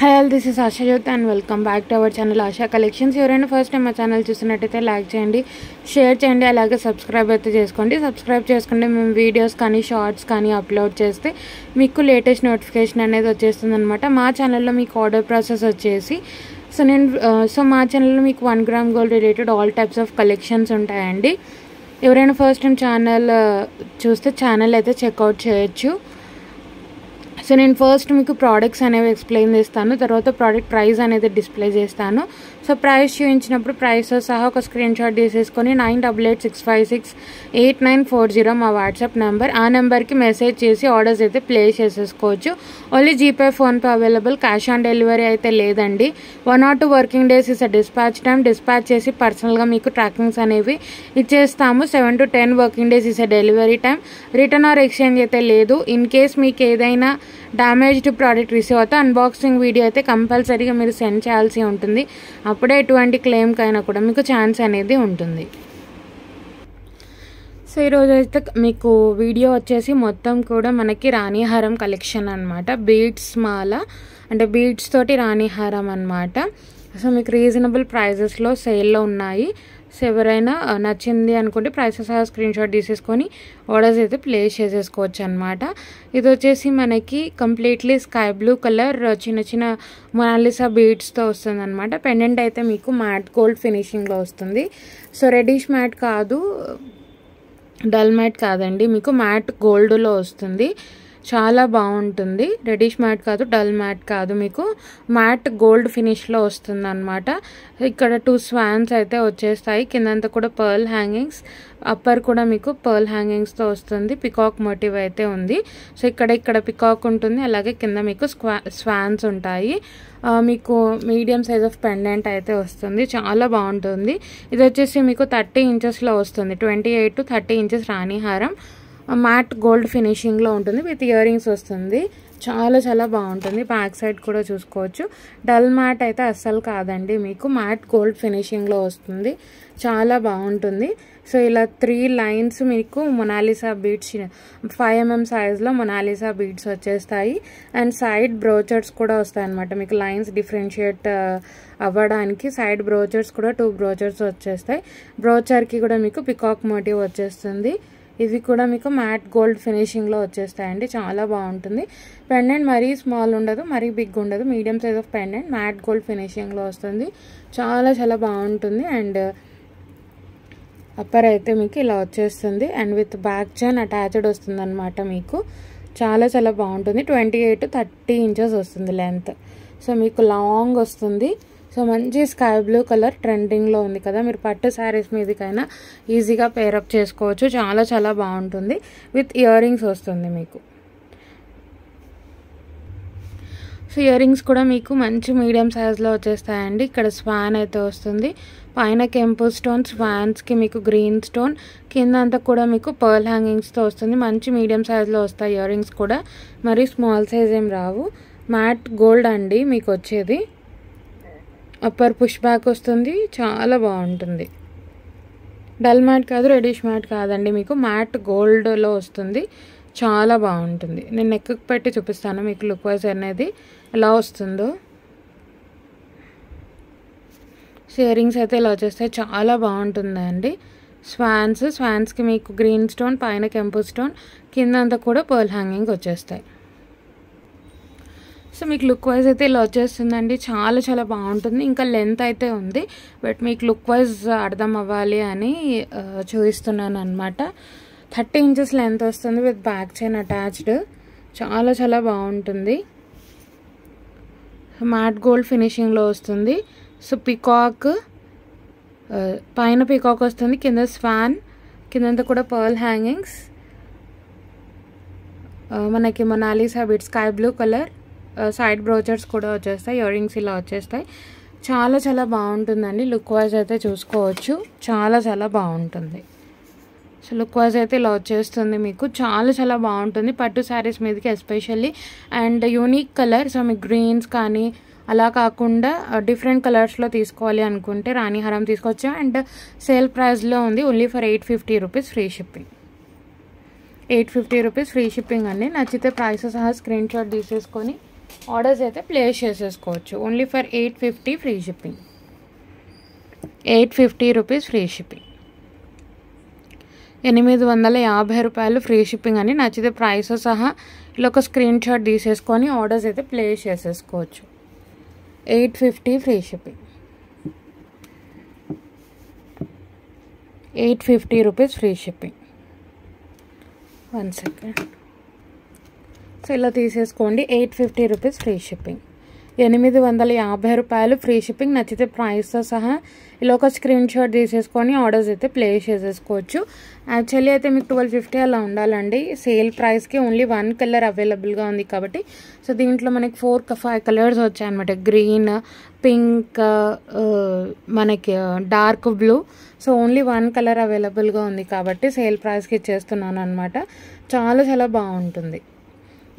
Hi all, this is Asha Jyothi and welcome back to our channel Asha collections. ఎవరైనా first time మా channel చూసినట్టయితే like చేయండి, share చేయండి, అలాగే సబ్స్క్రైబ్ అయితే చేసుకోండి. సబ్స్క్రైబ్ చేసుకుంటే మేము వీడియోస్ కానీ షార్ట్స్ కానీ అప్లోడ్ చేస్తే మీకు లేటెస్ట్ నోటిఫికేషన్ అనేది వచ్చేస్తుంది అనమాట. మా ఛానల్లో మీకు ఆర్డర్ ప్రాసెస్ వచ్చేసి మా ఛానల్లో మీకు 1 gram gold related all types of collections ఉంటాయండి. ఎవరైనా ఫస్ట్ టైం ఛానల్ చూస్తే ఛానల్ అయితే చెక్అవుట్ చేయొచ్చు. సో నేను ఫస్ట్ మీకు ప్రోడక్ట్స్ అనేవి ఎక్స్ప్లెయిన్ చేస్తాను, తర్వాత ప్రోడక్ట్ ప్రైస్ అనేది డిస్ప్లే చేస్తాను. సో ప్రైస్ చూపించినప్పుడు ప్రైస్తో సహా ఒక స్క్రీన్ షాట్ తీసేసుకొని 9886568940 మా వాట్సాప్ నెంబర్, ఆ నెంబర్కి మెసేజ్ చేసి ఆర్డర్స్ అయితే ప్లేస్ చేసేసుకోవచ్చు. Only GPay, PhonePe available, cash on delivery అయితే లేదండి. 1 or 2 working days is dispatch time. Dispatch చేసి పర్సనల్గా మీకు ట్రాకింగ్స్ అనేవి ఇచ్చేస్తాము. 7 to 10 working days is delivery time. Return or exchange అయితే లేదు. ఇన్ కేస్ మీకు ఏదైనా డ్యామేజ్డ్ ప్రోడక్ట్ రిసీవ్ అవుతే అన్బాక్సింగ్ వీడియో అయితే కంపల్సరీగా మీరు సెండ్ చేయాల్సి ఉంటుంది. అప్పుడే ఎటువంటి క్లెయిమ్కైనా కూడా మీకు ఛాన్స్ అనేది ఉంటుంది. సో ఈరోజు అయితే మీకు వీడియో వచ్చేసి మొత్తం కూడా మనకి రాణిహారం కలెక్షన్ అనమాట. బీడ్స్ మాల అంటే బీడ్స్ తోటి రాణిహారం అనమాట. సో మీకు రీజనబుల్ ప్రైజెస్లో సేల్లో ఉన్నాయి. సో ఎవరైనా నచ్చింది అనుకుంటే ప్రైసెస్ స్క్రీన్ షాట్ తీసేసుకొని ఆర్డర్స్ అయితే ప్లేస్ చేసేసుకోవచ్చు అనమాట. ఇది వచ్చేసి మనకి కంప్లీట్లీ స్కై బ్లూ కలర్ చిన్న చిన్న మొనాలిసా బీడ్స్తో వస్తుంది అనమాట. పెండెంట్ అయితే మీకు మ్యాట్ గోల్డ్ ఫినిషింగ్లో వస్తుంది. సో రెడిష్ మ్యాట్ కాదు, డల్ మ్యాట్ కాదండి, మీకు మ్యాట్ గోల్డ్లో వస్తుంది. చాలా బాగుంటుంది. రెడిష్ మ్యాట్ కాదు, డల్ మ్యాట్ కాదు, మీకు మ్యాట్ గోల్డ్ ఫినిష్లో వస్తుంది అనమాట. ఇక్కడ 2 స్వాన్స్ అయితే వచ్చేస్తాయి. కిందంతా కూడా పర్ల్ హ్యాంగింగ్స్, అప్పర్ కూడా మీకు పర్ల్ హ్యాంగింగ్స్తో వస్తుంది. పికాక్ మోటివ్ అయితే ఉంది. సో ఇక్కడ పికాక్ ఉంటుంది, అలాగే కింద మీకు స్వాన్స్ ఉంటాయి. మీకు మీడియం సైజ్ ఆఫ్ పెండెంట్ అయితే వస్తుంది. చాలా బాగుంటుంది. ఇది వచ్చేసి మీకు 30 ఇంచెస్లో వస్తుంది. 28 to 30 ఇంచెస్ రాణిహారం మ్యాట్ గోల్డ్ ఫినిషింగ్లో ఉంటుంది. విత్ ఇయర్ రింగ్స్ వస్తుంది. చాలా బాగుంటుంది. బ్యాక్ సైడ్ కూడా చూసుకోవచ్చు. డల్ మ్యాట్ అయితే అస్సలు కాదండి, మీకు మ్యాట్ గోల్డ్ ఫినిషింగ్లో వస్తుంది. చాలా బాగుంటుంది. సో ఇలా 3 లైన్స్ మీకు మొనాలిసా బీడ్స్ 5 mm సైజ్లో మొనాలిసా బీడ్స్ వచ్చేస్తాయి. అండ్ సైడ్ బ్రోచర్స్ కూడా వస్తాయి అనమాట. మీకు లైన్స్ డిఫరెన్షియేట్ అవ్వడానికి సైడ్ బ్రోచర్స్ కూడా 2 బ్రోచర్స్ వచ్చేస్తాయి. బ్రోచర్కి కూడా మీకు పికాక్ మోటివ్ వచ్చేస్తుంది. ఇవి కూడా మీకు మ్యాట్ గోల్డ్ ఫినిషింగ్లో వచ్చేస్తాయండి. చాలా బాగుంటుంది. పెండెంట్ మరీ స్మాల్ ఉండదు, మరీ బిగ్ ఉండదు, medium size of pendant matte gold ఫినిషింగ్లో వస్తుంది. చాలా బాగుంటుంది. అండ్ అప్పర్ అయితే మీకు ఇలా వచ్చేస్తుంది. And with back chain attached వస్తుంది అనమాట. మీకు చాలా బాగుంటుంది. 28 to 30 ఇంచెస్ వస్తుంది లెంత్. సో మీకు లాంగ్ వస్తుంది. సో మంచి స్కై బ్లూ కలర్ ట్రెండింగ్లో ఉంది కదా, మీరు పట్టు శారీస్ మీదకైనా ఈజీగా పేరప్ చేసుకోవచ్చు. చాలా బాగుంటుంది. విత్ ఇయర్ రింగ్స్ వస్తుంది మీకు. సో ఇయర్ రింగ్స్ కూడా మీకు మంచి మీడియం సైజ్లో వచ్చేస్తాయండి. ఇక్కడ స్వాన్ అయితే వస్తుంది. పైన కెంపు స్టోన్, స్వాన్స్కి మీకు గ్రీన్ స్టోన్, కింద అంతా కూడా మీకు పర్ల్ హ్యాంగింగ్స్తో వస్తుంది. మంచి మీడియం సైజ్లో వస్తాయి ఇయర్ రింగ్స్ కూడా, మరి స్మాల్ సైజ్ ఏం రావు. మ్యాట్ గోల్డ్ అండి మీకు వచ్చేది. అప్పర్ పుష్ బ్యాక్ వస్తుంది. చాలా బాగుంటుంది. డల్ మ్యాట్ కాదు, రెడిష్ మ్యాట్ కాదండి, మీకు మ్యాట్ గోల్డ్లో వస్తుంది. చాలా బాగుంటుంది. నేను నెక్ పెట్టి చూపిస్తాను మీకు లుక్ వైజ్ అనేది ఎలా వస్తుందో. ఇయర్ రింగ్స్ అయితే ఇలా వచ్చేస్తాయి. చాలా బాగుంటుందండి. స్వాన్స్కి మీకు గ్రీన్ స్టోన్, పైన కెంపు స్టోన్, కింద అంతా కూడా పర్ల్ హ్యాంగింగ్ వచ్చేస్తాయి. సో మీకు లుక్ వైజ్ అయితే ఇలా వచ్చేస్తుందండి. చాలా బాగుంటుంది. ఇంకా లెంత్ అయితే ఉంది, బట్ మీకు లుక్ వైజ్ అర్థం అవ్వాలి అని చూపిస్తున్నాను అనమాట. 30 ఇంచెస్ లెంత్ వస్తుంది విత్ బ్యాక్ చైన్ అటాచ్డ్. చాలా బాగుంటుంది. మ్యాట్ గోల్డ్ ఫినిషింగ్లో వస్తుంది. సో పికాక్, పైన పికాక్ వస్తుంది, కింద స్వాన్, కిందంతా కూడా పర్ల్ హ్యాంగింగ్స్. మనకి Mona Lisa beads sky blue colour, side brochures కూడా వచ్చేస్తాయి. ఇయర్ రింగ్స్ ఇలా వచ్చేస్తాయి. చాలా బాగుంటుందండి. లుక్ వైజ్ అయితే చూసుకోవచ్చు. చాలా బాగుంటుంది. సో లుక్ వైజ్ అయితే ఇలా వచ్చేస్తుంది మీకు. చాలా బాగుంటుంది పట్టు శారీస్ మీదకి especially. And unique colour. So మీకు గ్రీన్స్ కానీ అలా కాకుండా డిఫరెంట్ కలర్స్లో తీసుకోవాలి అనుకుంటే రాణిహారం తీసుకోవచ్చు. అండ్ సేల్ ప్రైస్లో ఉంది. Only for 850 rupees free shipping. 850 rupees free shipping అండి. నచ్చితే ప్రైసెస్ సహా స్క్రీన్ షాట్ తీసేసుకొని ఆర్డర్స్ అయితే ప్లేస్ చేసేసుకోవచ్చు. Only for 850 free shipping. 850 rupees free shipping. 850 రూపాయలు ఫ్రీ షిప్పింగ్ అని. నచ్చితే ప్రైస్ సహా ఇలా ఒక స్క్రీన్ షాట్ తీసేసుకొని ఆర్డర్స్ అయితే ప్లేస్ చేసేసుకోవచ్చు. 850 free shipping. 850 rupees free shipping. 1 second. So ఇలా తీసేసుకోండి. 850 రూపీస్ ఫ్రీ షిప్పింగ్. 850 రూపాయలు ఫ్రీ షిప్పింగ్. నచ్చితే ప్రైస్తో సహా ఇలా ఒక స్క్రీన్ షాట్ తీసేసుకొని ఆర్డర్స్ అయితే ప్లేస్ చేసేసుకోవచ్చు. యాక్చువల్లీ అయితే మీకు 1250 అలా ఉండాలండి. సేల్ ప్రైస్కి ఓన్లీ 1 కలర్ అవైలబుల్గా ఉంది కాబట్టి. సో దీంట్లో మనకి 4-5 కలర్స్ వచ్చాయన్నమాట. గ్రీన్, పింక్, మనకి dark blue. So only 1 colour అవైలబుల్గా ఉంది కాబట్టి సేల్ ప్రైస్కి ఇచ్చేస్తున్నాను అనమాట. చాలా బాగుంటుంది.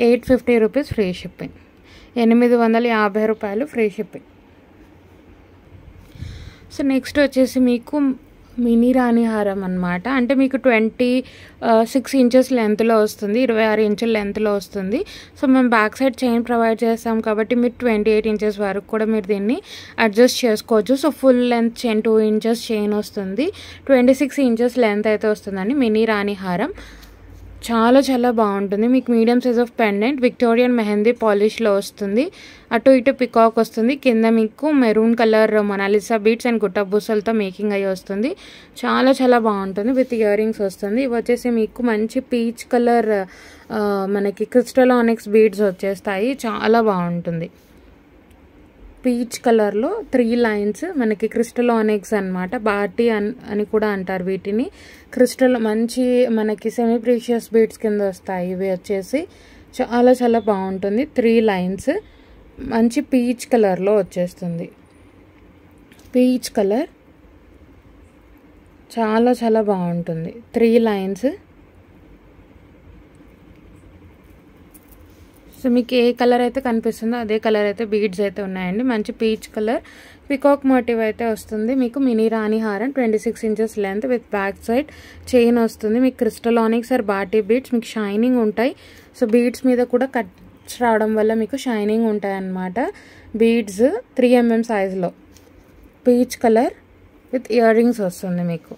850 రూపీస్ ఫ్రీ షిప్పింగ్. 850 రూపాయలు ఫ్రీ షిప్పింగ్. సో నెక్స్ట్ వచ్చేసి మీకు మినీ రాణి హారం అనమాట. అంటే మీకు 26 ఇంచెస్ లెంత్లో వస్తుంది, 26 ఇంచుల లెంత్లో వస్తుంది. సో మేము బ్యాక్ సైడ్ చైన్ ప్రొవైడ్ చేస్తాం కాబట్టి మీరు 28 ఇంచెస్ వరకు కూడా మీరు దీన్ని అడ్జస్ట్ చేసుకోవచ్చు. So full length chain 2 inches chain వస్తుంది. 26 ఇంచెస్ లెంత్ అయితే వస్తుందండి మినీ రాణి హారం. చాలా బాగుంటుంది. మీకు medium size of pendant Victorian mehndi పాలిష్లో వస్తుంది. అటు ఇటు పికాక్ వస్తుంది. కింద మీకు maroon colour Mona Lisa beads and గుట్టబూసలతో మేకింగ్ అయ్యి వస్తుంది. చాలా బాగుంటుంది. విత్ ఇయర్ రింగ్స్ వస్తుంది. ఇవి వచ్చేసి మీకు మంచి పీచ్ కలర్ మనకి క్రిస్టల్ ఆనిక్స్ బీడ్స్ వచ్చేస్తాయి. చాలా బాగుంటుంది. పీచ్ కలర్లో 3 లైన్స్ మనకి క్రిస్టల్ ఆనిక్స్ అనమాట. బాటి అని కూడా అంటారు వీటిని. క్రిస్టల్ మంచి మనకి సెమీ ప్రీషియస్ బీడ్స్ కింద వస్తాయి. ఇవి వచ్చేసి చాలా బాగుంటుంది. 3 లైన్స్ మంచి పీచ్ కలర్లో వచ్చేస్తుంది. పీచ్ కలర్ చాలా బాగుంటుంది. 3 లైన్స్. సో మీకు ఏ కలర్ అయితే కనిపిస్తుందో అదే కలర్ అయితే బీడ్స్ అయితే ఉన్నాయండి. మంచి పీచ్ కలర్ పికాక్ మోటివ్ అయితే వస్తుంది. మీకు మినీ రాణి హారం 26 inches length with back side chain వస్తుంది. మీకు క్రిస్టల్ ఆనిక్స్ ఆర్ బాటీ బీడ్స్ మీకు షైనింగ్ ఉంటాయి. సో బీడ్స్ మీద కూడా కట్స్ రావడం వల్ల మీకు షైనింగ్ ఉంటాయి అన్నమాట. బీడ్స్ 3 mm సైజులో peach colour with ear rings వస్తుంది మీకు.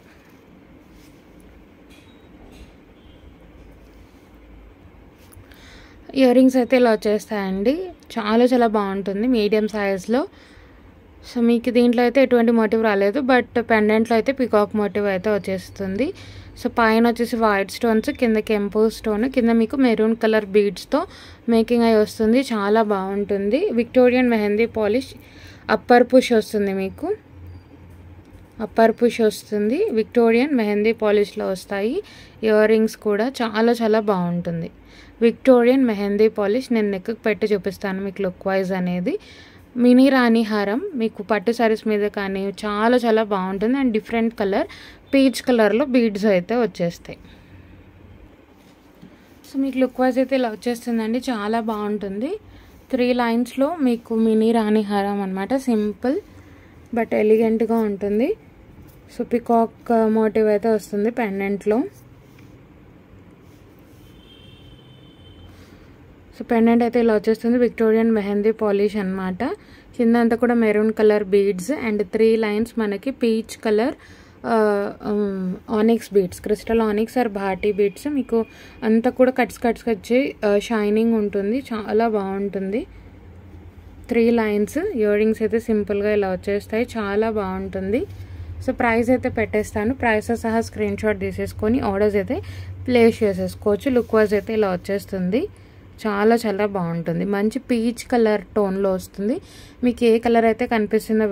ఇయర్ రింగ్స్ అయితే ఇలా వచ్చేస్తాయండి. చాలా బాగుంటుంది మీడియం సైజ్లో. సో మీకు దీంట్లో అయితే ఎటువంటి మోటివ్ రాలేదు, బట్ పెండెంట్లో అయితే పికాక్ మోటివ్ అయితే వచ్చేస్తుంది. సో పైన వచ్చేసి వైట్ స్టోన్స్, కింద కెంపు స్టోన్, కింద మీకు మెరూన్ కలర్ బీడ్స్తో మేకింగ్ అయి వస్తుంది. చాలా బాగుంటుంది. Victorian mehndi polish upper push వస్తుంది మీకు. అప్పర్ పుష్ వస్తుంది. విక్టోరియన్ మెహందీ పాలిష్లో వస్తాయి. ఇయర్ రింగ్స్ కూడా చాలా బాగుంటుంది. విక్టోరియన్ మెహందీ పాలిష్ నేను నెక్కి పెట్టి చూపిస్తాను మీకు లుక్ వైజ్ అనేది. మినీ రాణి హారం మీకు పట్టు సారీస్ మీద కానీ చాలా బాగుంటుంది. అండ్ డిఫరెంట్ కలర్ పీచ్ కలర్లో బీడ్స్ అయితే వచ్చేస్తాయి. సో మీకు లుక్ వైజ్ అయితే ఇలా వచ్చేస్తుందండి. చాలా బాగుంటుంది. 3 లైన్స్లో మీకు మినీ రాణి హారం అనమాట. సింపుల్ బట్ ఎలిగెంట్గా ఉంటుంది. సో పికాక్ మోటివ్ అయితే వస్తుంది పెండెంట్లో. సో పెండెంట్ అయితే ఇలా వచ్చేస్తుంది. విక్టోరియన్ మెహందీ పాలిష్ అనమాట. కింద అంతా కూడా maroon colour beads and 3 lines మనకి peach colour onyx beads, crystal onyx or బాటీ బీడ్స్. మీకు అంతా కూడా కట్స్ వచ్చి షైనింగ్ ఉంటుంది. చాలా బాగుంటుంది. 3 లైన్స్. ఇయర్ రింగ్స్ అయితే సింపుల్గా ఇలా వచ్చేస్తాయి. చాలా బాగుంటుంది. సో ప్రైస్ అయితే పెట్టేస్తాను. ప్రైస్ సహా స్క్రీన్ షాట్ తీసేసుకొని ఆర్డర్స్ అయితే ప్లేస్ చేసేసుకోవచ్చు. లుక్ వైజ్ అయితే ఇలా వచ్చేస్తుంది. చాలా బాగుంటుంది. మంచి పీచ్ కలర్ టోన్లో వస్తుంది. మీకు ఏ కలర్ అయితే కనిపిస్తుందో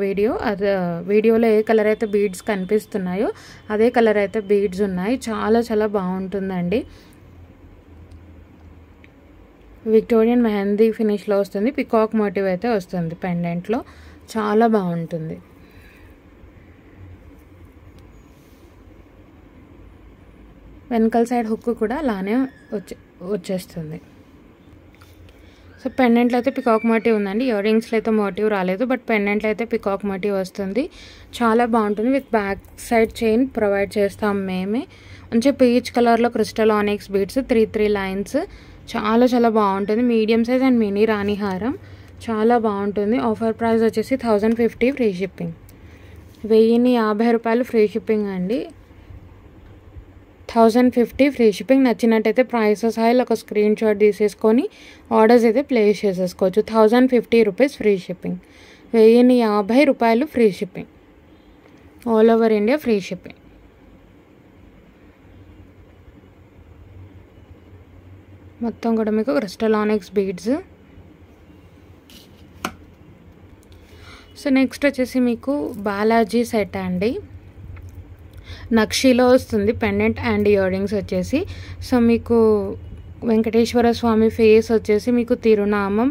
వీడియోలో ఏ కలర్ అయితే బీడ్స్ కనిపిస్తున్నాయో అదే కలర్ అయితే బీడ్స్ ఉన్నాయి. చాలా బాగుంటుందండి. విక్టోరియన్ మెహందీ ఫినిష్లో వస్తుంది. పికాక్ మోటివ్ అయితే వస్తుంది పెండెంట్లో. చాలా బాగుంటుంది. వెనకాల సైడ్ హుక్ కూడా అలానే వచ్చేస్తుంది. సో పెండెంట్లో అయితే పికాక్ మోటివ్ ఉందండి. ఇయర్ రింగ్స్లో అయితే మోటివ్ రాలేదు, బట్ పెండెంట్లో అయితే పికాక్ మోటివ్ వస్తుంది. చాలా బాగుంటుంది. With back side chain provide చేస్తాం మేమే. మంచి పీచ్ కలర్లో క్రిస్టల్ ఆనిక్స్ బీడ్స్ 3 లైన్స్. చాలా చాలా బాగుంటుంది. మీడియం సైజ్ అండ్ మినీ రాణి హారం చాలా బాగుంటుంది. ఆఫర్ ప్రైస్ వచ్చేసి 1050 ఫ్రీ షిప్పింగ్. 1050 రూపాయలు ఫ్రీ షిప్పింగ్ అండి. 1050 ఫ్రీ షిప్పింగ్. నచ్చినట్టయితే ప్రైసెస్ హాయిల్ ఒక స్క్రీన్ షాట్ తీసేసుకొని ఆర్డర్స్ అయితే ప్లేస్ చేసేసుకోవచ్చు. 1050 రూపీస్ ఫ్రీ షిప్పింగ్. 1050 రూపాయలు free shipping. All over India free shipping. మొత్తం కూడా మీకు crystal onyx beads. So next వచ్చేసి మీకు బాలాజీ సెట్ అండి. నక్షిలో వస్తుంది పెండెంట్ అండ్ ఇయర్ రింగ్స్ వచ్చేసి. సో మీకు వెంకటేశ్వర స్వామి ఫేస్ వచ్చేసి మీకు తిరునామం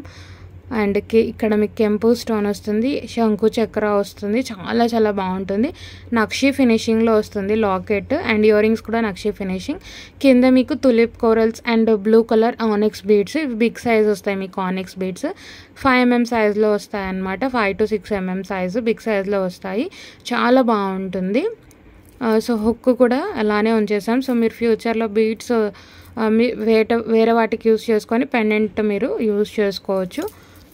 అండ్ ఇక్కడ మీకు కెంపు స్టోన్ వస్తుంది, శంకు చక్ర వస్తుంది. చాలా చాలా బాగుంటుంది. నక్షి ఫినిషింగ్లో వస్తుంది లాకెట్ అండ్ ఇయర్ రింగ్స్ కూడా నక్షి ఫినిషింగ్. కింద మీకు tulip corals and blue colour onyx beads. ఇవి బిగ్ సైజ్ వస్తాయి మీకు ఆనిక్స్ బీడ్స్. 5mm సైజ్లో వస్తాయి అన్నమాట. 5 to 6mm సైజు బిగ్ సైజ్లో వస్తాయి. చాలా బాగుంటుంది. సో హుక్ కూడా అలానే ఉంచేసాం. సో మీరు ఫ్యూచర్లో బీడ్స్ వేరే వాటికి యూస్ చేసుకొని పెండెంట్ మీరు యూస్ చేసుకోవచ్చు.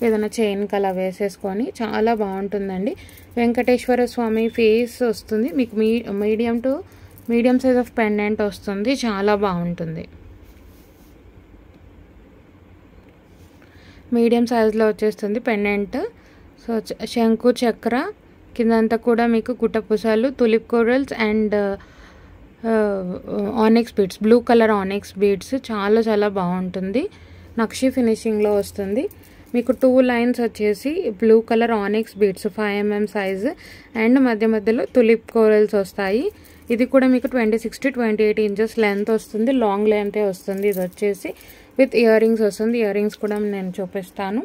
ఏదైనా చైన్ కలా వేసేసుకొని చాలా బాగుంటుందండి. వెంకటేశ్వర స్వామి ఫేస్ వస్తుంది మీకు. మీడియం సైజ్ ఆఫ్ పెండెంట్ వస్తుంది. చాలా బాగుంటుంది. మీడియం సైజ్లో వచ్చేస్తుంది పెండెంట్. సో శంకు చక్ర కిందంతా కూడా మీకు గుట్టపూసలు, tulip corals and onyx beads, blue colour onyx beads. చాలా చాలా బాగుంటుంది. నక్షి ఫినిషింగ్లో వస్తుంది మీకు. 2 లైన్స్ వచ్చేసి blue colour onyx beads 5mm size and మధ్య మధ్యలో తులిప్ కోరల్స్ వస్తాయి. ఇది కూడా మీకు 26 to 28 ఇంచెస్ లెంత్ వస్తుంది. లాంగ్ లెంతే వస్తుంది. ఇది వచ్చేసి విత్ ఇయర్ రింగ్స్ వస్తుంది. ఇయర్ రింగ్స్ కూడా నేను చూపిస్తాను.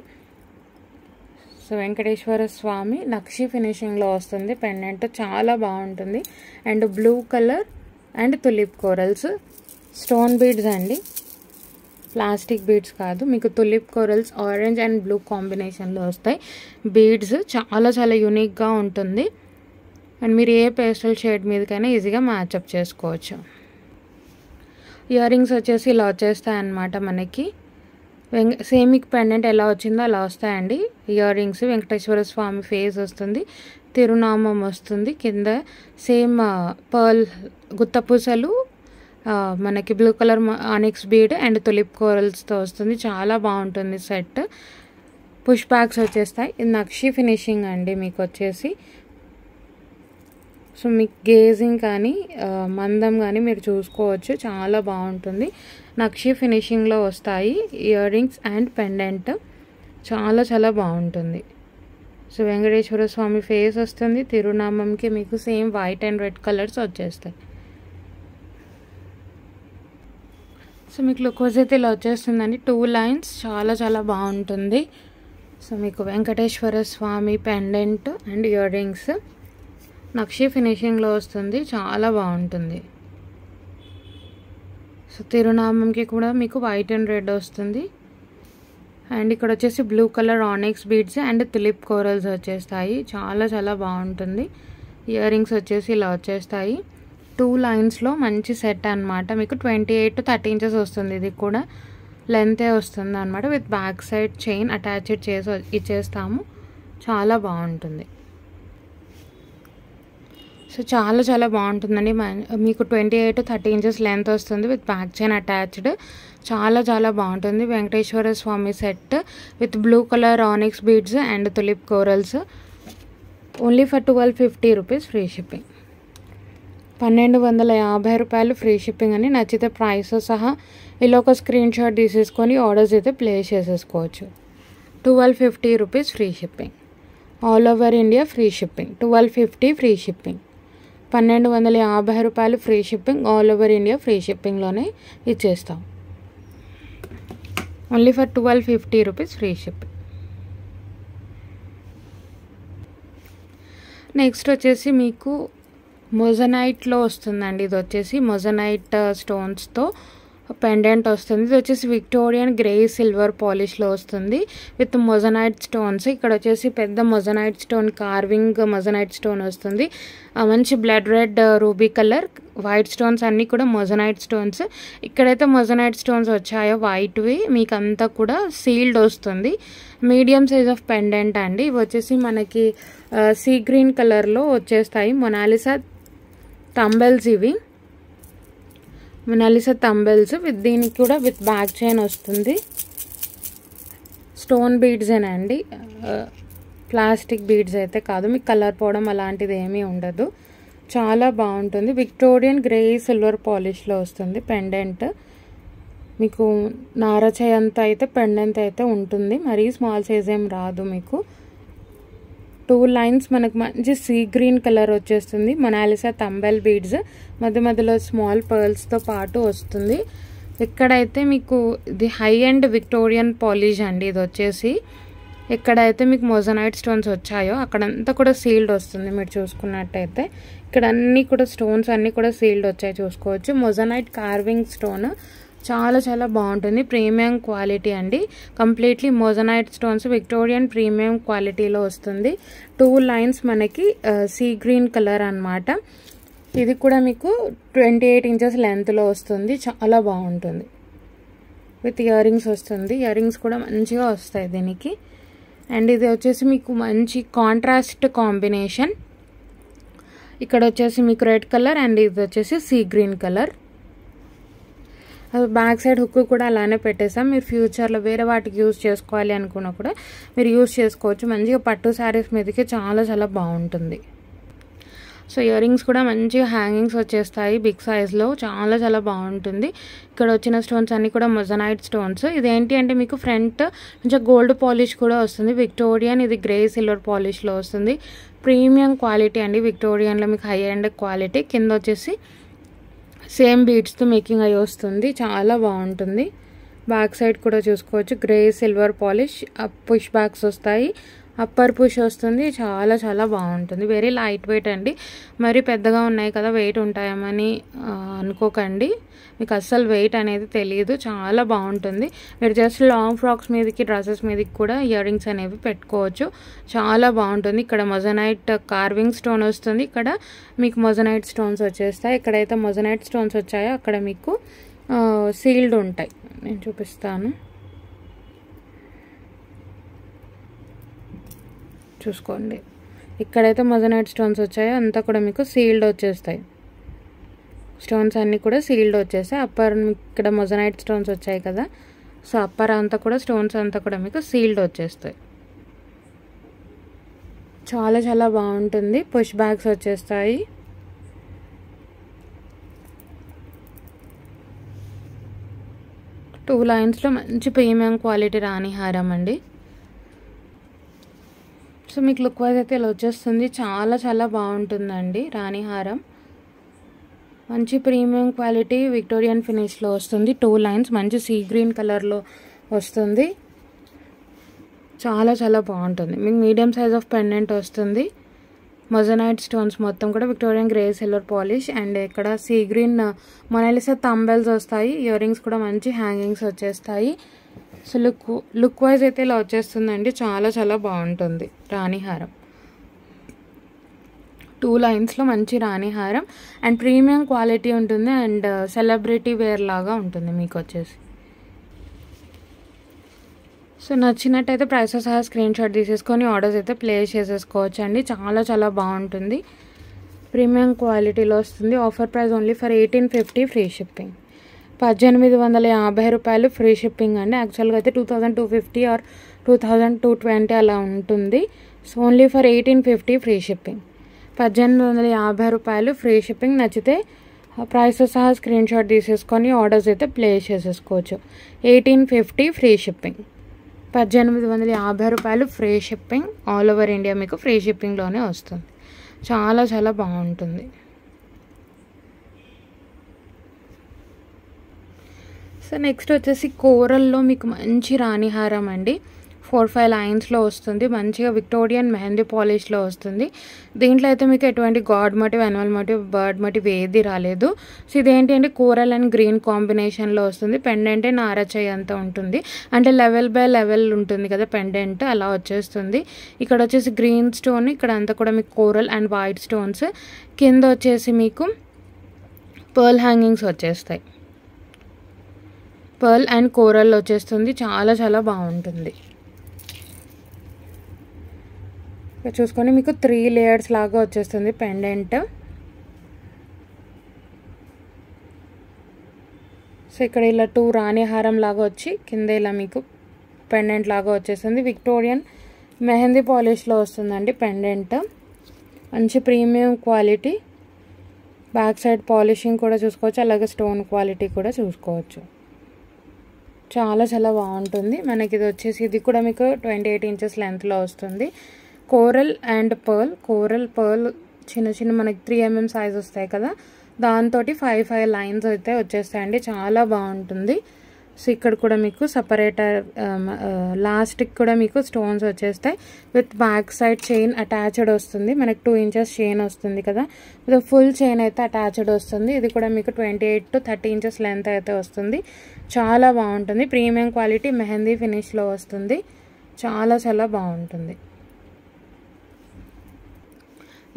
సో వెంకటేశ్వర స్వామి నక్షి ఫినిషింగ్లో వస్తుంది పెండెంట్. చాలా బాగుంటుంది. And blue colour and tulip corals stone beads అండి, ప్లాస్టిక్ బీడ్స్ కాదు. మీకు tulip corals orange and blue కాంబినేషన్లో వస్తాయి బీడ్స్. చాలా చాలా యూనిక్గా ఉంటుంది. అండ్ మీరు ఏ పేస్టల్ షేడ్ మీదకైనా ఈజీగా మ్యాచప్ చేసుకోవచ్చు. ఇయర్ రింగ్స్ వచ్చేసి ఇలా వచ్చేస్తాయి అన్నమాట మనకి. సేమిక్ పెండెంట్ ఎలా వచ్చిందో అలా వస్తాయండి earrings. Venkateswara Swamy face వస్తుంది, తిరునామం వస్తుంది, కింద సేమ్ పర్ల్ గుత్తపూసలు, మనకి blue colour onyx bead and tulip కోరల్స్తో వస్తుంది. చాలా బాగుంటుంది సెట్. పుష్ బ్యాగ్స్ వచ్చేస్తాయి. ఇది నక్షి ఫినిషింగ్ అండి మీకు వచ్చేసి. సో మీకు గేజింగ్ కానీ మందం కానీ మీరు చూసుకోవచ్చు. చాలా బాగుంటుంది. నక్షి ఫినిషింగ్లో వస్తాయి ఇయర్ రింగ్స్ అండ్ పెండెంట్. చాలా చాలా బాగుంటుంది. సో వెంకటేశ్వర స్వామి ఫేస్ వస్తుంది. తిరునామంకి మీకు same white and red colours వచ్చేస్తాయి. సో మీకు లుక్ అయితే ఇలా వచ్చేస్తుందండి. 2 లైన్స్. చాలా చాలా బాగుంటుంది. సో మీకు వెంకటేశ్వర స్వామి పెండెంట్ అండ్ ఇయర్ రింగ్స్ నక్షి ఫినిషింగ్లో వస్తుంది. చాలా బాగుంటుంది. సో తిరునామంకి కూడా మీకు వైట్ అండ్ రెడ్ వస్తుంది. అండ్ ఇక్కడ వచ్చేసి blue colour onyx beads and tulip corals వచ్చేస్తాయి. చాలా చాలా బాగుంటుంది. ఇయర్ రింగ్స్ వచ్చేసి ఇలా వచ్చేస్తాయి. 2 లైన్స్లో మంచి సెట్ అనమాట. మీకు 28 to 30 ఇంచెస్ వస్తుంది. ఇది కూడా లెంతే వస్తుంది అనమాట. With back side chain attached చేసి ఇచ్చేస్తాము. చాలా బాగుంటుంది. సో చాలా చాలా బాగుంటుందండి. మీకు 28 to 30 ఇంచెస్ లెంత్ వస్తుంది విత్ బ్యాక్ చైన్ అటాచ్డ్. చాలా చాలా బాగుంటుంది. Venkateswara Swamy set with blue colour onyx beads and tulip corals. Only for 1250 rupees free shipping. 1250 రూపాయలు ఫ్రీ షిప్పింగ్ అని. నచ్చితే ప్రైస్ సహా ఇలా ఒక స్క్రీన్ షాట్ తీసేసుకొని ఆర్డర్స్ అయితే ప్లేస్ చేసేసుకోవచ్చు. 1250 rupees free shipping. All over India free shipping. 1250 free shipping. 1250 రూపాయలు free shipping. All over India free షిప్పింగ్లోనే ఇచ్చేస్తాం. Only for 1250 rupees free shipping. Next వచ్చేసి మీకు మొజనైట్లో వస్తుందండి. ఇది వచ్చేసి మొజనైట్ స్టోన్స్తో పెండెంట్ వస్తుంది. ఇది వచ్చేసి విక్టోరియన్ గ్రే సిల్వర్ పాలిష్లో వస్తుంది విత్ మొజనైట్ స్టోన్స్. ఇక్కడ వచ్చేసి పెద్ద moissanite stone carving moissanite stone వస్తుంది. మంచి blood red ruby colour white stones అన్నీ కూడా మొజనైట్ స్టోన్స్. ఇక్కడైతే మొజనైట్ స్టోన్స్ వచ్చాయో వైట్వి మీకు అంతా కూడా సీల్డ్ వస్తుంది. మీడియం సైజ్ ఆఫ్ పెండెంట్ అండి. ఇవి వచ్చేసి మనకి సీ గ్రీన్ కలర్లో వచ్చేస్తాయి. మొనాలిసా తంబెల్స్, ఇవి మొనాలిసా తంబెల్స్ విత్ దీనికి కూడా విత్ బ్యాక్ చైన్ వస్తుంది. స్టోన్ బీడ్స్ అండి, ప్లాస్టిక్ బీడ్స్ అయితే కాదు. మీకు కలర్ పోవడం అలాంటిది ఏమీ ఉండదు. చాలా బాగుంటుంది. విక్టోరియన్ గ్రే సిల్వర్ పాలిష్లో వస్తుంది పెండెంట్. మీకు నారచై అంతా అయితే పెండెంట్ అయితే ఉంటుంది, మరీ స్మాల్ సైజ్ ఏం రాదు. మీకు 2 లైన్స్ మనకు మంచి సీ గ్రీన్ కలర్ వచ్చేస్తుంది. మొనాలిసా తంబెల్ బీడ్స్ మధ్య మధ్యలో స్మాల్ పర్ల్స్తో పాటు వస్తుంది. ఇక్కడైతే మీకు ఇది హై అండ్ విక్టోరియన్ పాలిష్ అండి. ఇది వచ్చేసి ఎక్కడైతే మీకు మొజనైట్ స్టోన్స్ వచ్చాయో అక్కడంతా కూడా సీల్డ్ వస్తుంది. మీరు చూసుకున్నట్టయితే ఇక్కడ అన్నీ కూడా స్టోన్స్ అన్నీ కూడా సీల్డ్ వచ్చాయి, చూసుకోవచ్చు. మొజనైట్ కార్వింగ్ స్టోన్ చాలా చాలా బాగుంటుంది. ప్రీమియం క్వాలిటీ అండి. Completely moissanite stones Victorian premium క్వాలిటీలో వస్తుంది. 2 లైన్స్ మనకి సీ గ్రీన్ కలర్ అన్నమాట. ఇది కూడా మీకు 28 ఇంచెస్ లెంత్లో వస్తుంది. చాలా బాగుంటుంది. విత్ ఇయర్ రింగ్స్ వస్తుంది. ఇయర్ రింగ్స్ కూడా మంచిగా వస్తాయి దీనికి. అండ్ ఇది వచ్చేసి మీకు మంచి కాంట్రాస్ట్ కాంబినేషన్. ఇక్కడ వచ్చేసి మీకు రెడ్ కలర్ అండ్ ఇది వచ్చేసి sea green colour. Back side hook కూడా అలానే పెట్టేసాం. మీరు ఫ్యూచర్లో వేరే వాటికి యూజ్ చేసుకోవాలి అనుకున్నా కూడా మీరు యూజ్ చేసుకోవచ్చు. మంచిగా పట్టు శారీస్ మీదకి చాలా చాలా బాగుంటుంది. సో ఇయర్ రింగ్స్ కూడా మంచిగా హ్యాంగింగ్స్ వచ్చేస్తాయి బిగ్ సైజ్లో. చాలా చాలా బాగుంటుంది. ఇక్కడ వచ్చిన స్టోన్స్ అన్నీ కూడా మొజనైట్ స్టోన్స్. ఇదేంటి అంటే మీకు ఫ్రంట్ కొంచెం గోల్డ్ పాలిష్ కూడా వస్తుంది. విక్టోరియన్ ఇది గ్రే సిల్వర్ పాలిష్లో వస్తుంది. ప్రీమియం క్వాలిటీ అండి. విక్టోరియన్లో మీకు హై అండ్ క్వాలిటీ. కింద వచ్చేసి సేమ్ బీడ్స్తో మేకింగ్ అయ్యి వస్తుంది. చాలా బాగుంటుంది. బ్యాక్ సైడ్ కూడా చూసుకోవచ్చు. Grey silver polish, push backs వస్తాయి, అప్పర్ పుష్ వస్తుంది. చాలా చాలా బాగుంటుంది. వెరీ లైట్ వెయిట్ అండి. మరి పెద్దగా ఉన్నాయి కదా వెయిట్ ఉంటాయేమని అనుకోకండి. మీకు అస్సలు వెయిట్ అనేది తెలియదు. చాలా బాగుంటుంది. మీరు జస్ట్ లాంగ్ ఫ్రాక్స్ మీదకి డ్రెస్సెస్ మీదకి కూడా ఇయర్ రింగ్స్ అనేవి పెట్టుకోవచ్చు. చాలా బాగుంటుంది. ఇక్కడ మొజనైట్ కార్వింగ్ స్టోన్ వస్తుంది. ఇక్కడ మీకు మొజనైట్ స్టోన్స్ వచ్చేస్తాయి. ఎక్కడైతే మొజనైట్ స్టోన్స్ వచ్చాయో అక్కడ మీకు సీల్డ్ ఉంటాయి. నేను చూపిస్తాను, చూసుకోండి. ఇక్కడైతే మొజనైట్ స్టోన్స్ వచ్చాయో అంతా కూడా మీకు సీల్డ్ వచ్చేస్తాయి. స్టోన్స్ అన్నీ కూడా సీల్డ్ వచ్చేస్తాయి. అప్పర్ ఇక్కడ మొజనైట్ స్టోన్స్ వచ్చాయి కదా, సో అప్పర్ అంతా కూడా స్టోన్స్ అంతా కూడా మీకు సీల్డ్ వచ్చేస్తాయి. చాలా చాలా బాగుంటుంది. పుష్ బ్యాగ్స్ వచ్చేస్తాయి. టూ లైన్స్లో మంచి ప్రీమియం క్వాలిటీ రాణి హారం అండి. సో మీకు లుక్ వైజ్ అయితే ఇలా వచ్చేస్తుంది. చాలా చాలా బాగుంటుందండి రాణి హారం. మంచి ప్రీమియం క్వాలిటీ విక్టోరియన్ ఫినిష్లో వస్తుంది. 2 లైన్స్ మంచి సీ గ్రీన్ కలర్లో వస్తుంది. చాలా చాలా బాగుంటుంది. మీకు మీడియం సైజ్ ఆఫ్ పెండెంట్ వస్తుంది. మొజనైట్ స్టోన్స్ మొత్తం కూడా Victorian grey silver polish. And ఇక్కడ సీ గ్రీన్ మొనాలిసా తంబెల్స్ వస్తాయి. ఇయర్ రింగ్స్ కూడా మంచి హ్యాంగింగ్స్ వచ్చేస్తాయి. సో లుక్ వైజ్ అయితే ఇలా వచ్చేస్తుందండి. చాలా చాలా బాగుంటుంది రాణి హారం. 2 లైన్స్లో మంచి రాణి హారం అండ్ ప్రీమియం క్వాలిటీ ఉంటుంది. అండ్ సెలబ్రిటీ వేర్ లాగా ఉంటుంది మీకు వచ్చేసి. సో నచ్చినట్టయితే ప్రైస్ సహా స్క్రీన్ షాట్ తీసేసుకొని ఆర్డర్స్ అయితే ప్లేస్ చేసేసుకోవచ్చు అండి. చాలా చాలా బాగుంటుంది. ప్రీమియం క్వాలిటీలో వస్తుంది. Offer price only for 1850 free shipping. 1850 రూపాయలు ఫ్రీ షిప్పింగ్ అండి. యాక్చువల్గా అయితే 2250 ఆర్ 2220 అలా ఉంటుంది. So only for 1850 free shipping. 1850 రూపాయలు ఫ్రీ షిప్పింగ్. నచ్చితే ప్రైస్ సహా స్క్రీన్ షాట్ తీసేసుకొని ఆర్డర్స్ అయితే ప్లేస్ చేసేసుకోవచ్చు. 1850 ఫ్రీ షిప్పింగ్. 1850 రూపాయలు free shipping. All over India మీకు ఫ్రీ షిప్పింగ్లోనే వస్తుంది. చాలా చాలా బాగుంటుంది. సో నెక్స్ట్ వచ్చేసి కోరల్లో మీకు మంచి రాణి హారం అండి. 4-5 లైన్స్లో వస్తుంది. మంచిగా విక్టోరియన్ మెహందీ పాలిష్లో వస్తుంది. దీంట్లో అయితే మీకు ఎటువంటి god motive, animal motive, bird motive ఏది రాలేదు. సో ఇదేంటి అంటే కోరల్ అండ్ గ్రీన్ కాంబినేషన్లో వస్తుంది. పెండెంటే నారచయ్య అంతా ఉంటుంది, అంటే లెవెల్ బై లెవెల్ ఉంటుంది కదా పెండెంట్, అలా వచ్చేస్తుంది. ఇక్కడ వచ్చేసి గ్రీన్ స్టోన్, ఇక్కడ అంతా కూడా మీకు కోరల్ అండ్ వైట్ స్టోన్స్, కింద వచ్చేసి మీకు పర్ల్ హ్యాంగింగ్స్ వచ్చేస్తాయి. పర్ల్ అండ్ కోరల్ వచ్చేస్తుంది. చాలా చాలా బాగుంటుంది. చూసుకొని మీకు 3 లేయర్స్ లాగా వచ్చేస్తుంది పెండెంట్. సో ఇక్కడ ఇలా 2 రాణి హారం లాగా వచ్చి కింద ఇలా మీకు పెండెంట్ లాగా వచ్చేస్తుంది. విక్టోరియన్ మెహందీ పాలిష్లో వస్తుందండి పెండెంట్. మంచి premium quality. Back side polishing కూడా చూసుకోవచ్చు, అలాగే స్టోన్ క్వాలిటీ కూడా చూసుకోవచ్చు. చాలా చాలా బాగుంటుంది. మనకి ఇది వచ్చేసి ఇది కూడా మీకు 28 ఇంచెస్ లెంత్లో వస్తుంది. Coral and pearl, coral pearl చిన్న చిన్న మనకి 3 mm సైజ్ వస్తాయి కదా, దాంతో 5 లైన్స్ అయితే వచ్చేస్తాయండి. చాలా బాగుంటుంది. సో ఇక్కడ కూడా మీకు సపరేటర్ లాస్ట్కి కూడా మీకు స్టోన్స్ వచ్చేస్తాయి. With back side chain attached వస్తుంది. మనకి 2 ఇంచెస్ చైన్ వస్తుంది కదా, ఇది ఫుల్ చైన్ అయితే అటాచ్డ్ వస్తుంది. ఇది కూడా మీకు 28 to 30 ఇంచెస్ లెంత్ అయితే వస్తుంది. చాలా బాగుంటుంది. ప్రీమియం క్వాలిటీ మెహందీ ఫినిష్లో వస్తుంది. చాలా చాలా బాగుంటుంది.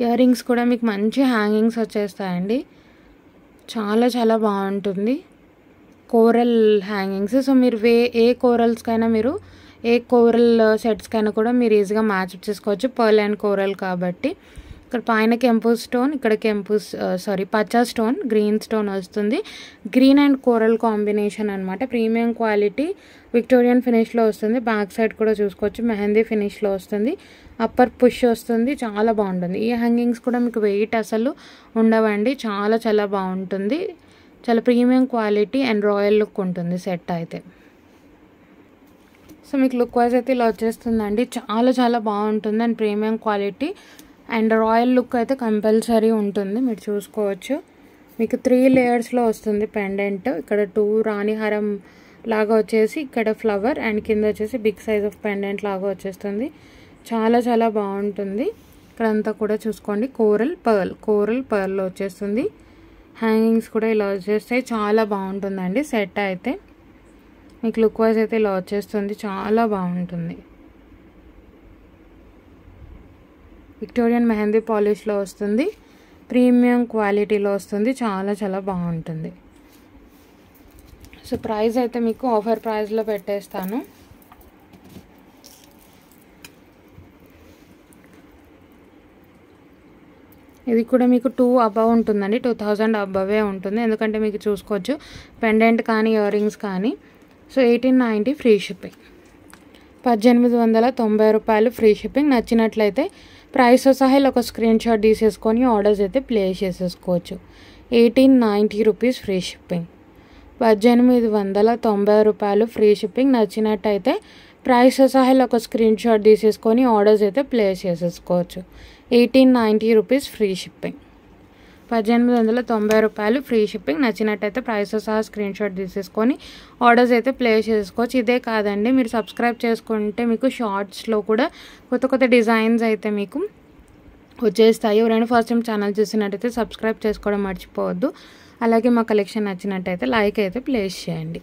ఇయర్ రింగ్స్ కూడా మీకు మంచి హ్యాంగింగ్స్ వచ్చేస్తాయండి. చాలా చాలా బాగుంటుంది. Coral hangings. సో మీరు ఏ కోరల్స్కైనా మీరు ఏ కోరల్ సెట్స్కైనా కూడా మీరు ఈజీగా మ్యాచ్ చేసుకోవచ్చు, పర్ల్ అండ్ కోరల్ కాబట్టి. ఇక్కడ పైన కెంపు స్టోన్, ఇక్కడ పచ్చ స్టోన్, గ్రీన్ స్టోన్ వస్తుంది. గ్రీన్ అండ్ కోరల్ కాంబినేషన్ అనమాట. ప్రీమియం క్వాలిటీ విక్టోరియన్ ఫినిష్లో వస్తుంది. బ్యాక్ సైడ్ కూడా చూసుకోవచ్చు, మెహందీ ఫినిష్లో వస్తుంది. అప్పర్ పుష్ వస్తుంది. చాలా బాగుంటుంది. ఈ హ్యాంగింగ్స్ కూడా మీకు వెయిట్ అసలు ఉండవండి. చాలా చాలా బాగుంటుంది. చాలా premium quality and royal look ఉంటుంది సెట్ అయితే. సో మీకు లుక్ వైజ్ అయితే ఇలా వచ్చేస్తుందండి. చాలా చాలా బాగుంటుంది and premium quality and royal look అయితే కంపల్సరీ ఉంటుంది. మీరు చూసుకోవచ్చు. మీకు 3 లేయర్స్లో వస్తుంది పెండెంట్. ఇక్కడ 2 రాణి హారం లాగా వచ్చేసి, ఇక్కడ ఫ్లవర్ అండ్ కింద వచ్చేసి బిగ్ సైజ్ ఆఫ్ పెండెంట్ లాగా వచ్చేస్తుంది. చాలా చాలా బాగుంటుంది. ఇక్కడంతా కూడా చూసుకోండి, కోరల్ పర్ల్లో వచ్చేస్తుంది. హ్యాంగింగ్స్ కూడా ఇలా వచ్చేస్తాయి. చాలా బాగుంటుందండి సెట్ అయితే. మీకు లుక్ వైజ్ అయితే ఇలా వచ్చేస్తుంది. చాలా బాగుంటుంది. విక్టోరియన్ మెహందీ పాలిష్లో వస్తుంది. ప్రీమియం క్వాలిటీలో వస్తుంది. చాలా చాలా బాగుంటుంది. సో ప్రైస్ అయితే మీకు ఆఫర్ ప్రైస్లో పెట్టేస్తాను. ఇది కూడా మీకు 2 అబవ్ ఉంటుందండి. 2000 అబవే ఉంటుంది. ఎందుకంటే మీకు చూసుకోవచ్చు పెండెంట్ కానీ ఇయర్ రింగ్స్ కానీ. So 1890 free shipping. 1890 రూపాయలు ఫ్రీ షిప్పింగ్. నచ్చినట్లయితే ప్రైస్తో సహా ఒక స్క్రీన్ షాట్ తీసేసుకొని ఆర్డర్స్ అయితే ప్లేస్ చేసేసుకోవచ్చు. 1890 రూపీస్ ఫ్రీ షిప్పింగ్. 1890 రూపాయలు ఫ్రీ షిప్పింగ్. నచ్చినట్టయితే ప్రైస్తో సహా ఒక స్క్రీన్ షాట్ తీసేసుకొని ఆర్డర్స్ అయితే ప్లేస్ చేసేసుకోవచ్చు. 1890 రూపీస్ ఫ్రీ షిప్పింగ్. 1890 రూపాయలు ఫ్రీ షిప్పింగ్. నచ్చినట్టయితే ప్రైస్తో సహా స్క్రీన్ షాట్ తీసేసుకొని ఆర్డర్స్ అయితే ప్లేస్ చేసుకోవచ్చు. ఇదే కాదండి, మీరు సబ్స్క్రైబ్ చేసుకుంటే మీకు షార్ట్స్లో కూడా కొత్త కొత్త డిజైన్స్ అయితే మీకు వచ్చేస్తాయి. ఎవరైనా ఫస్ట్ టైం ఛానల్ చూసినట్టయితే సబ్స్క్రైబ్ చేసుకోవడం మర్చిపోవద్దు. అలాగే మా కలెక్షన్ నచ్చినట్టయితే లైక్ అయితే ప్లేస్ చేయండి.